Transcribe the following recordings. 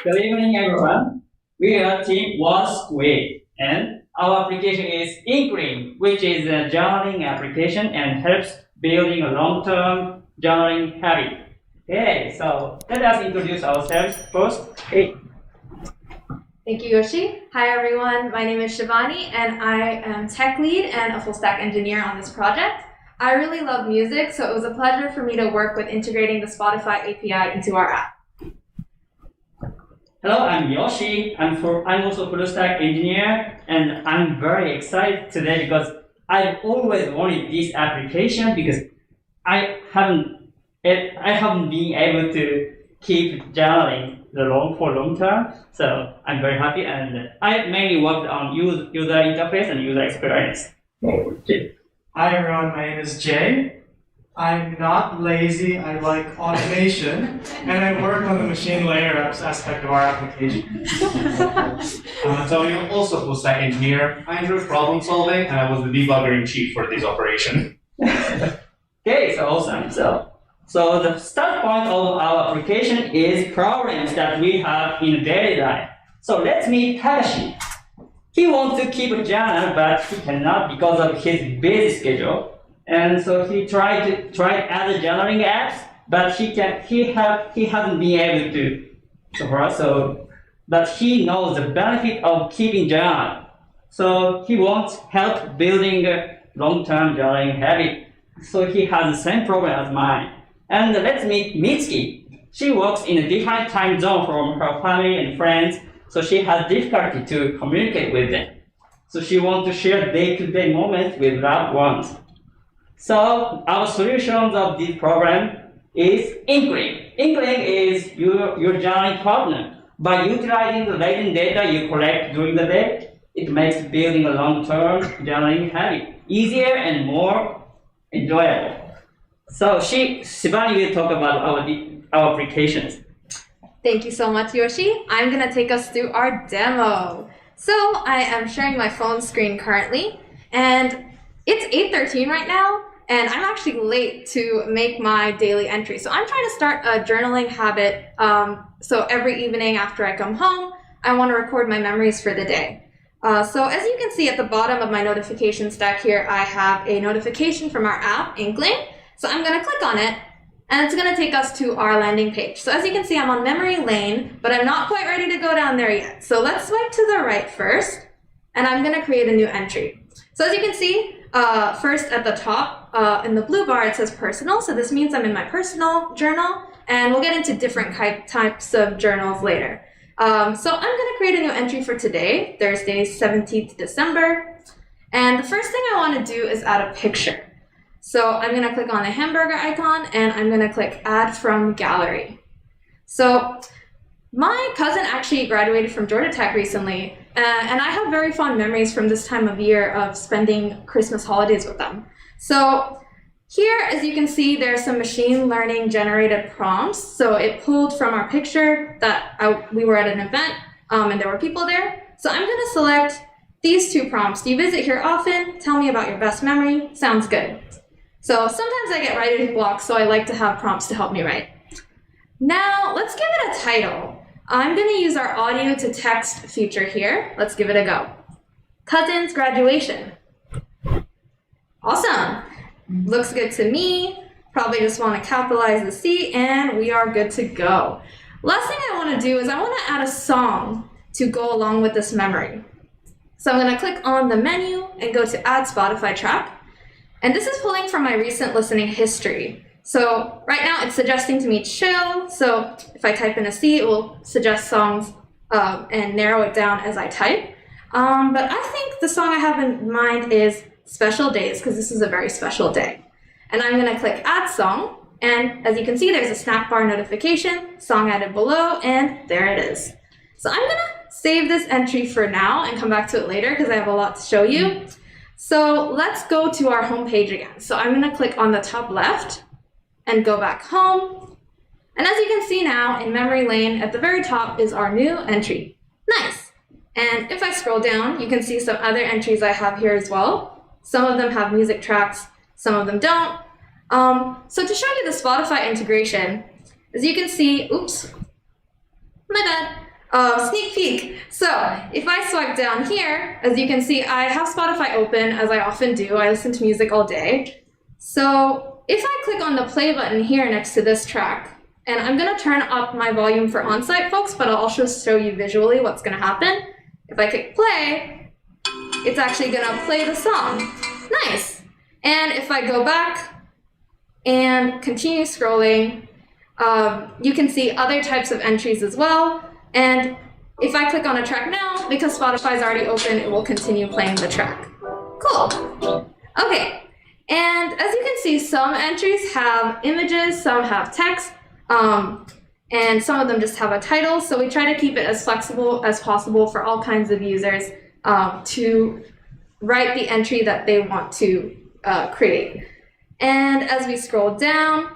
Good evening, everyone. We are Team One Squid, and our application is Inkling, which is a journaling application and helps building a long-term journaling habit. Okay, so let us introduce ourselves first. Okay. Thank you, Yoshi. Hi, everyone. My name is Sivani, and I am tech lead and a full-stack engineer on this project. I really love music, so it was a pleasure for me to work with integrating the Spotify API into our app. Hello, I'm Yoshi. I'm also a full-stack engineer, and I'm very excited today because I've always wanted this application because I haven't been able to keep journaling for long term. So I'm very happy, and I mainly worked on user interface and user experience. Hi everyone, my name is Jay. I'm not lazy, I like automation, and I work on the machine layer aspect of our application. I'm Antonio, also full stack engineer. I enjoy problem solving, and I was the debugger in chief for this operation. Okay, so awesome. So the start point of our application is problems that we have in daily life. So let's meet Takashi. He wants to keep a journal, but he cannot because of his busy schedule. And so he tried other journaling apps, but he hasn't been able to so far. But he knows the benefit of keeping journal. So he wants help building a long-term journaling habit. So he has the same problem as mine. And let's meet Mitsuki. She works in a different time zone from her family and friends, so she has difficulty to communicate with them. So she wants to share day-to-day moments with loved ones. So our solutions of this problem is Inkling. Inkling is your journaling partner. By utilizing the latent data you collect during the day, it makes building a long-term journaling habit easier and more enjoyable. So Sivani will talk about our applications. Thank you so much, Yoshi. I'm going to take us through our demo. So I am sharing my phone screen currently, and it's 8:13 right now, and I'm actually late to make my daily entry. So I'm trying to start a journaling habit. So every evening after I come home, I want to record my memories for the day. So as you can see at the bottom of my notification stack here, I have a notification from our app, Inkling. So I'm going to click on it, and it's going to take us to our landing page. So as you can see, I'm on memory lane, but I'm not quite ready to go down there yet. So let's swipe to the right first, and I'm going to create a new entry. So as you can see, first at the top in the blue bar, it says personal. So this means I'm in my personal journal, and we'll get into different types of journals later. So I'm going to create a new entry for today, Thursday, 17th December. And the first thing I want to do is add a picture. So I'm going to click on the hamburger icon, and I'm going to click Add from Gallery. So my cousin actually graduated from Georgia Tech recently, and I have very fond memories from this time of year of spending Christmas holidays with them. So here, as you can see, there's some machine learning generated prompts. So it pulled from our picture that we were at an event, and there were people there. So I'm going to select these two prompts. Do you visit here often? Tell me about your best memory. Sounds good. So sometimes I get writer's block, so I like to have prompts to help me write. Now, let's give it a title. I'm going to use our audio to text feature here. Let's give it a go. Cousin's graduation. Awesome. Looks good to me. Probably just want to capitalize the C, and we are good to go. Last thing I want to do is I want to add a song to go along with this memory. So I'm going to click on the menu and go to Add Spotify Track. And this is pulling from my recent listening history. So right now it's suggesting to me chill. So if I type in a C, it will suggest songs and narrow it down as I type. But I think the song I have in mind is Special Days, because this is a very special day. And I'm going to click Add Song. And as you can see, there's a snack bar notification, song added below, and there it is. So I'm going to save this entry for now and come back to it later because I have a lot to show you. So let's go to our home page again. So I'm going to click on the top left and go back home. And as you can see now, in memory lane at the very top is our new entry. Nice. And if I scroll down, you can see some other entries I have here as well. Some of them have music tracks, some of them don't. So to show you the Spotify integration, as you can see, oops, my bad. Sneak peek. So if I swipe down here, as you can see, I have Spotify open, as I often do. I listen to music all day. So if I click on the play button here next to this track, and I'm going to turn up my volume for on-site folks, but I'll also show you visually what's going to happen. If I click play, it's actually going to play the song. Nice. And if I go back and continue scrolling, you can see other types of entries as well. And if I click on a track now, because Spotify is already open, it will continue playing the track. Cool. Okay. And as you can see, some entries have images, some have text, and some of them just have a title. So we try to keep it as flexible as possible for all kinds of users to write the entry that they want to create. And as we scroll down,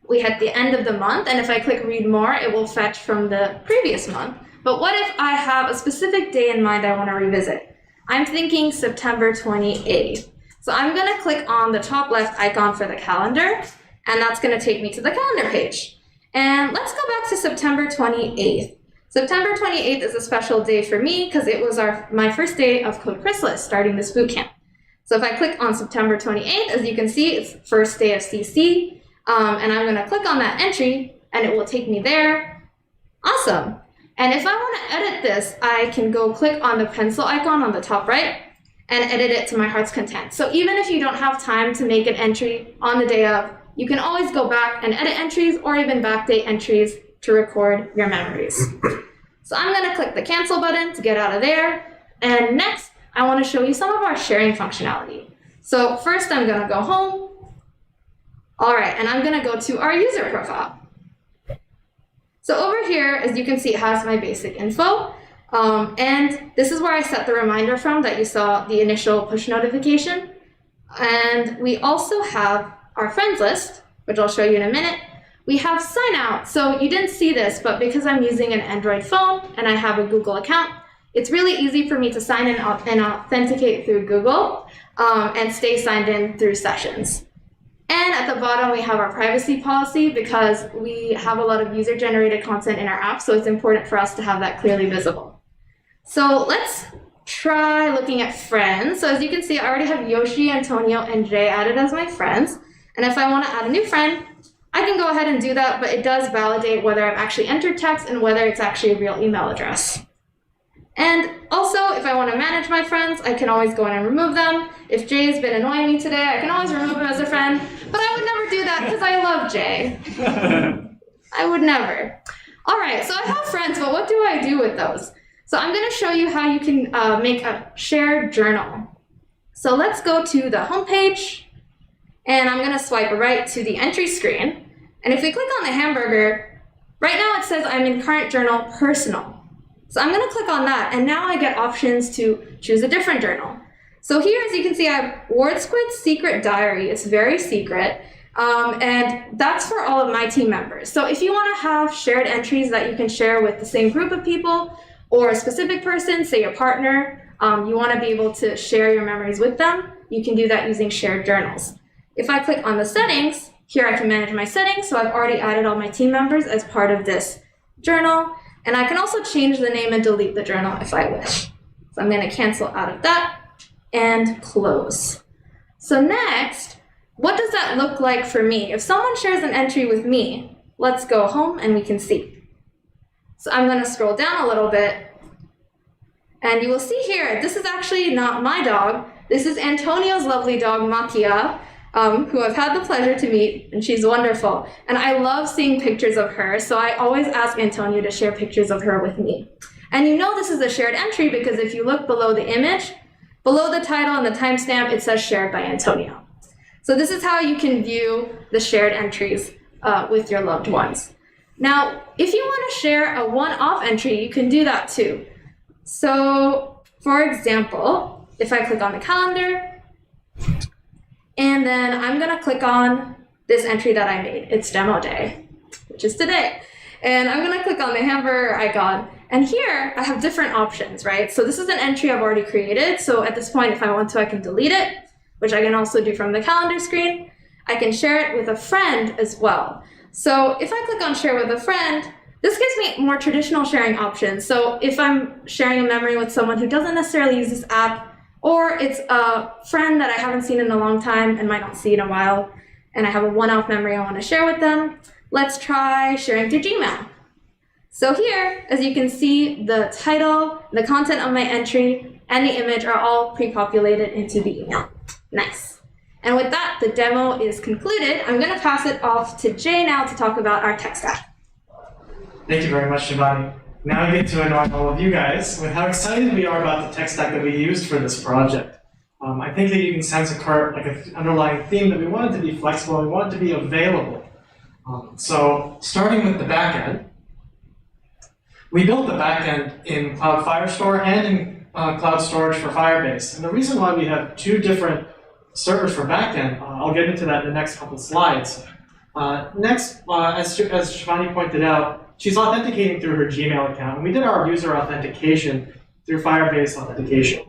we hit the end of the month, and if I click read more, it will fetch from the previous month. But what if I have a specific day in mind I want to revisit? I'm thinking September 28th. So I'm going to click on the top left icon for the calendar, and that's going to take me to the calendar page. And let's go back to September 28th. September 28th is a special day for me because it was my first day of Code Chrysalis, starting this bootcamp. So if I click on September 28th, as you can see, it's first day of CC. And I'm going to click on that entry, and it will take me there. Awesome. And if I want to edit this, I can go click on the pencil icon on the top right and edit it to my heart's content. So even if you don't have time to make an entry on the day of, you can always go back and edit entries or even backdate entries to record your memories. So I'm going to click the cancel button to get out of there. And next, I want to show you some of our sharing functionality. So first, I'm going to go home. All right, and I'm going to go to our user profile. So over here, as you can see, it has my basic info. And this is where I set the reminder from that you saw the initial push notification. And we also have our friends list, which I'll show you in a minute. We have sign out. So you didn't see this, but because I'm using an Android phone and I have a Google account, it's really easy for me to sign in and authenticate through Google and stay signed in through sessions. And at the bottom, we have our privacy policy because we have a lot of user-generated content in our app, so it's important for us to have that clearly visible. So let's try looking at friends. So as you can see, I already have Yoshi, Antonio, and Jay added as my friends. And if I want to add a new friend, I can go ahead and do that, but it does validate whether I've actually entered text and whether it's actually a real email address. And also, if I want to manage my friends, I can always go in and remove them. If Jay's been annoying me today, I can always remove him as a friend. But I would never do that because I love Jay. I would never. All right, so I have friends, but what do I do with those? So I'm going to show you how you can make a shared journal. So let's go to the home page, and I'm going to swipe right to the entry screen. And if we click on the hamburger, right now it says I'm in current journal personal. So I'm going to click on that, and now I get options to choose a different journal. So here, as you can see, I have WordSquid's secret diary. It's very secret, and that's for all of my team members. So if you want to have shared entries that you can share with the same group of people or a specific person, say your partner, you want to be able to share your memories with them, you can do that using shared journals. If I click on the settings, here I can manage my settings. So I've already added all my team members as part of this journal. And I can also change the name and delete the journal if I wish. So I'm going to cancel out of that and close. So next, what does that look like for me? If someone shares an entry with me, let's go home and we can see. So I'm going to scroll down a little bit. And you will see here, this is actually not my dog. This is Antonio's lovely dog, Makia, who I've had the pleasure to meet, and she's wonderful. And I love seeing pictures of her, so I always ask Antonio to share pictures of her with me. And you know this is a shared entry because if you look below the image, below the title and the timestamp, it says shared by Antonio. So this is how you can view the shared entries with your loved ones. Now, if you want to share a one-off entry, you can do that too. So, for example, if I click on the calendar, and then I'm going to click on this entry that I made. It's demo day, which is today. And I'm going to click on the hamburger icon. And here I have different options, right? So this is an entry I've already created. So at this point, if I want to, I can delete it, which I can also do from the calendar screen. I can share it with a friend as well. So if I click on share with a friend, This gives me more traditional sharing options. So if I'm sharing a memory with someone who doesn't necessarily use this app, or it's a friend that I haven't seen in a long time and might not see in a while, and I have a one-off memory I want to share with them, let's try sharing through Gmail. So here, as you can see, the title, the content of my entry, and the image are all pre-populated into the email. Nice. And with that, the demo is concluded. I'm going to pass it off to Jay now to talk about our tech stack. Thank you very much, Sivani. Now I get to annoy all of you guys with how excited we are about the tech stack that we used for this project. I think that you can sense an underlying theme that we wanted to be flexible, we wanted to be available. So starting with the backend, we built the backend in Cloud Firestore and in Cloud Storage for Firebase. And the reason why we have two different servers for backend, I'll get into that in the next couple slides. Next, as Sivani pointed out, she's authenticating through her Gmail account. And we did our user authentication through Firebase authentication.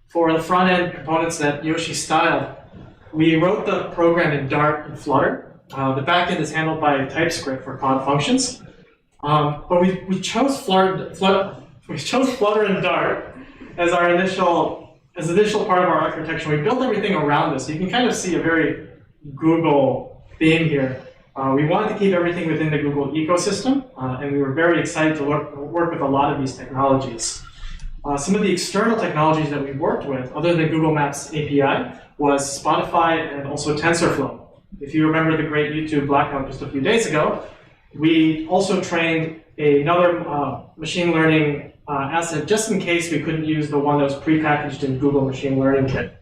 For the front-end components that Yoshi styled, we wrote the program in Dart and Flutter. The backend is handled by TypeScript for cloud functions. But we chose Flutter and Dart as our initial part of our architecture. We built everything around this. So you can kind of see a very Google theme here. We wanted to keep everything within the Google ecosystem, and we were very excited to work with a lot of these technologies. Some of the external technologies that we worked with, other than Google Maps API, was Spotify and also TensorFlow. If you remember the great YouTube Black Note just a few days ago, we also trained another machine learning asset just in case we couldn't use the one that was prepackaged in Google Machine Learning Kit.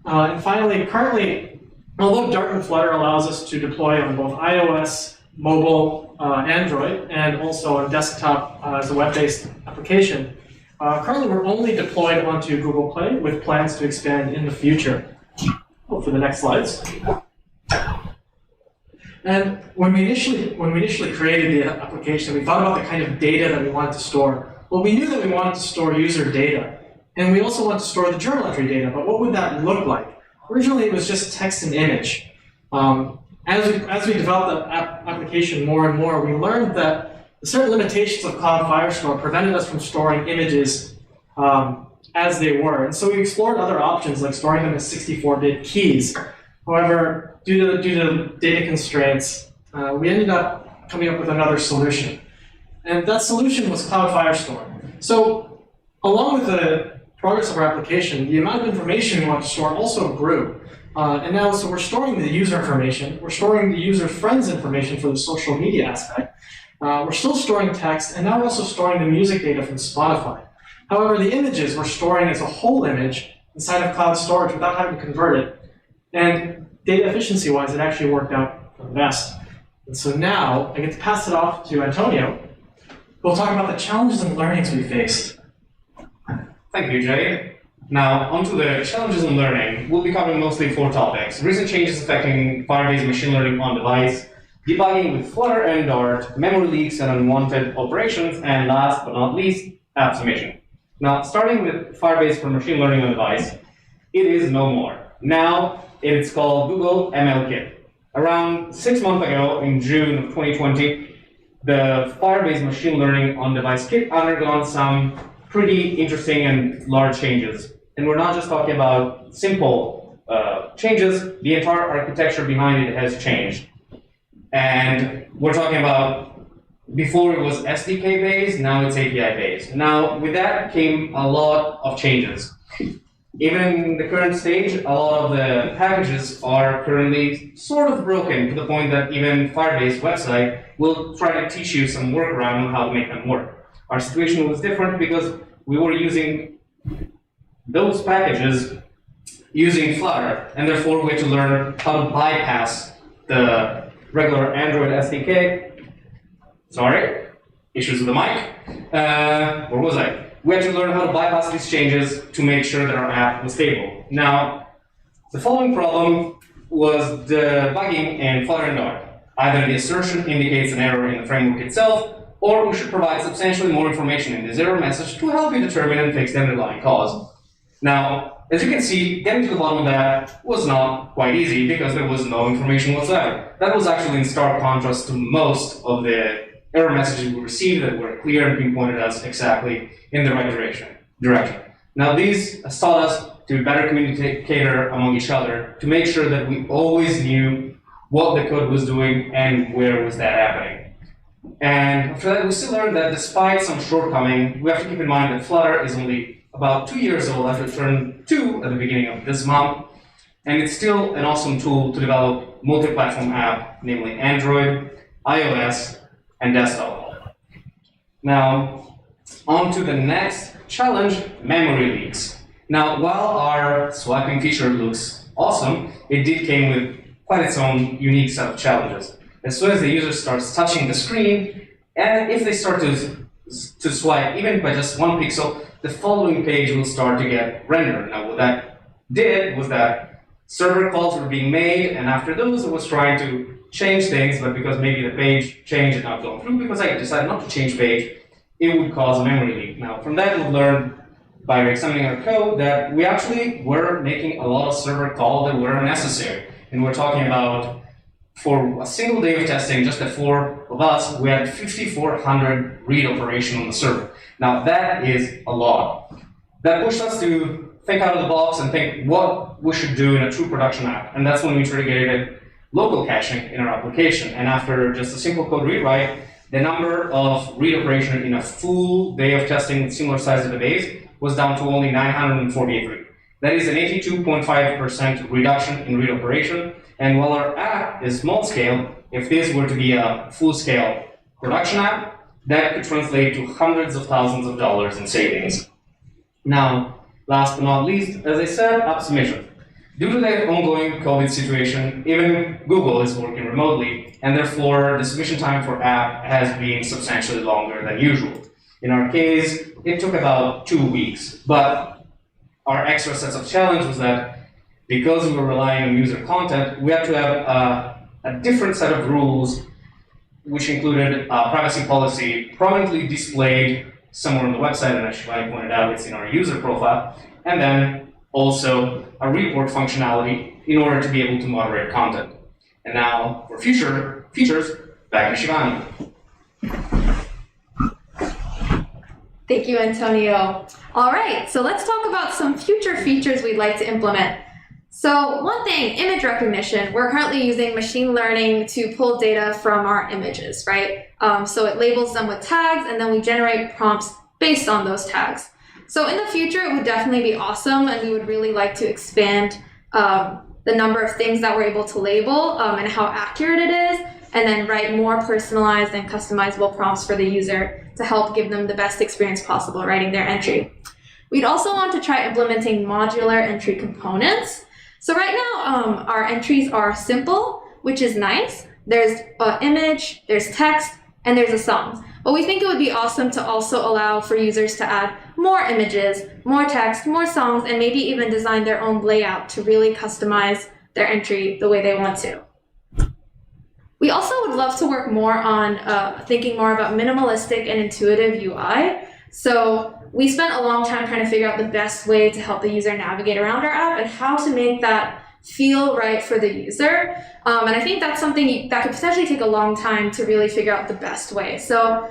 And finally, currently, although Dart and Flutter allows us to deploy on both iOS, mobile, Android, and also on desktop as a web-based application, currently we're only deployed onto Google Play with plans to expand in the future. Hope for the next slides. And when we initially created the application, we thought about the kind of data that we wanted to store. Well, we knew that we wanted to store user data, and we also wanted to store the journal entry data, but what would that look like? Originally, it was just text and image. As we developed the application more and more, we learned that certain limitations of Cloud Firestore prevented us from storing images as they were. And so we explored other options, like storing them as 64-bit keys. However, due to data constraints, we ended up coming up with another solution. And that solution was Cloud Firestore. So along with the progress of our application, the amount of information we want to store also grew. And now, so we're storing the user information, we're storing the user friends information for the social media aspect, we're still storing text, and now we're also storing the music data from Spotify. However, the images we're storing as a whole image inside of cloud storage without having to convert it. And data efficiency-wise, it actually worked out for the best. And so now, I get to pass it off to Antonio, who will talk about the challenges and learnings we faced. Thank you, Jay. Now, onto the challenges in learning. We'll be covering mostly 4 topics: recent changes affecting Firebase machine learning on device, debugging with Flutter and Dart, memory leaks and unwanted operations, and last but not least, app summation. Now, starting with Firebase for machine learning on device, it is no more. Now, it's called Google ML Kit. Around 6 months ago, in June of 2020, the Firebase machine learning on device kit undergone some pretty interesting and large changes. And we're not just talking about simple changes, the entire architecture behind it has changed. And we're talking about, before it was SDK based, now it's API based. Now, with that came a lot of changes. Even in the current stage, a lot of the packages are currently sort of broken to the point that even Firebase website will try to teach you some workaround on how to make them work. Our situation was different because we were using those packages using Flutter, and therefore we had to learn how to bypass the regular Android SDK. Sorry, issues with the mic. Where was I? We had to learn how to bypass these changes to make sure that our app was stable. Now, the following problem was debugging in Flutter and Dart. Either the assertion indicates an error in the framework itself, or we should provide substantially more information in this error message to help you determine and fix the underlying cause. Now, as you can see, getting to the bottom of that was not quite easy because there was no information whatsoever. That was actually in stark contrast to most of the error messages we received that were clear and pinpointed us exactly in the right direction. Now these taught us to better communicate among each other to make sure that we always knew what the code was doing and where was that happening. And after that, we still learned that despite some shortcoming, we have to keep in mind that Flutter is only about 2 years old after it turned 2 at the beginning of this month, and it's still an awesome tool to develop multi-platform app, namely Android, iOS, and desktop. Now, on to the next challenge, memory leaks. Now, while our swiping feature looks awesome, it did came with quite its own unique set of challenges. As soon as the user starts touching the screen, and if they start to swipe even by just 1 pixel, the following page will start to get rendered. Now, what that did was that server calls were being made, and after those, it was trying to change things, but because maybe the page change had not gone through, because I decided not to change page, it would cause a memory leak. Now, from that, we learned by examining our code that we actually were making a lot of server calls that were unnecessary. And we're talking about, for a single day of testing, just the 4 of us, we had 5,400 read operation on the server. Now, that is a lot. That pushed us to think out of the box and think what we should do in a true production app. And that's when we triggered local caching in our application. And after just a simple code rewrite, the number of read operation in a full day of testing with similar size database was down to only 948 read. That is an 82.5% reduction in read operation. And while our app is small scale, if this were to be a full scale production app, that could translate to hundreds of thousands of dollars in savings. Now, last but not least, as I said, app submission. Due to the ongoing COVID situation, even Google is working remotely, and therefore the submission time for app has been substantially longer than usual. In our case, it took about 2 weeks, but our extra sets of challenge was that because we were relying on user content, we had to have a different set of rules, which included a privacy policy prominently displayed somewhere on the website, and as Sivani pointed out, it's in our user profile, and then also a report functionality in order to be able to moderate content. And now, for future features, back to Sivani. Thank you, Antonio. All right, so let's talk about some future features we'd like to implement. So one thing, image recognition. We're currently using machine learning to pull data from our images, right? So it labels them with tags, and then we generate prompts based on those tags. So in the future, it would definitely be awesome, and we would really like to expand the number of things that we're able to label and how accurate it is, and then write more personalized and customizable prompts for the user to help give them the best experience possible writing their entry. We'd also want to try implementing modular entry components. So right now, our entries are simple, which is nice. There's an image, there's text, and there's a song. But we think it would be awesome to also allow for users to add more images, more text, more songs, and maybe even design their own layout to really customize their entry the way they want to. We also would love to work more on thinking more about minimalistic and intuitive UI. So we spent a long time trying to figure out the best way to help the user navigate around our app and how to make that feel right for the user. And I think that's something that could potentially take a long time to really figure out the best way. So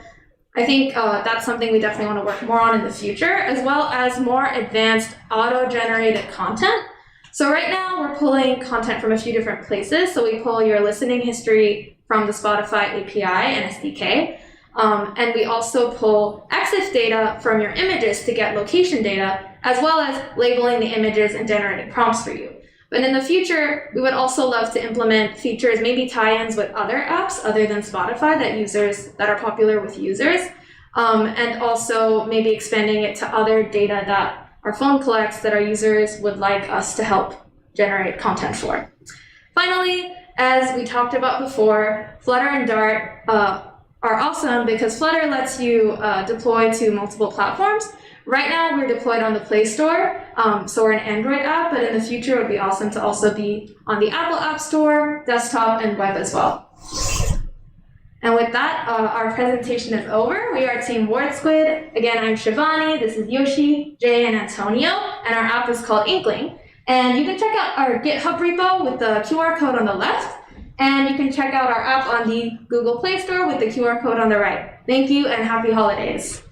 I think that's something we definitely want to work more on in the future, as well as more advanced auto-generated content. So right now we're pulling content from a few different places. So we pull your listening history from the Spotify API and SDK. And we also pull EXIF data from your images to get location data, as well as labeling the images and generating prompts for you. But in the future, we would also love to implement features, maybe tie-ins with other apps other than Spotify that are popular with users, and also maybe expanding it to other data that our phone collects that our users would like us to help generate content for. Finally, as we talked about before, Flutter and Dart are awesome because Flutter lets you deploy to multiple platforms. Right now, we're deployed on the Play Store, so we're an Android app, but in the future, it would be awesome to also be on the Apple App Store, desktop, and web as well. And with that, our presentation is over. We are Team Word Squid. Again, I'm Sivani, this is Yoshi, Jay, and Antonio, and our app is called Inkling. And you can check out our GitHub repo with the QR code on the left. And you can check out our app on the Google Play Store with the QR code on the right. Thank you and happy holidays.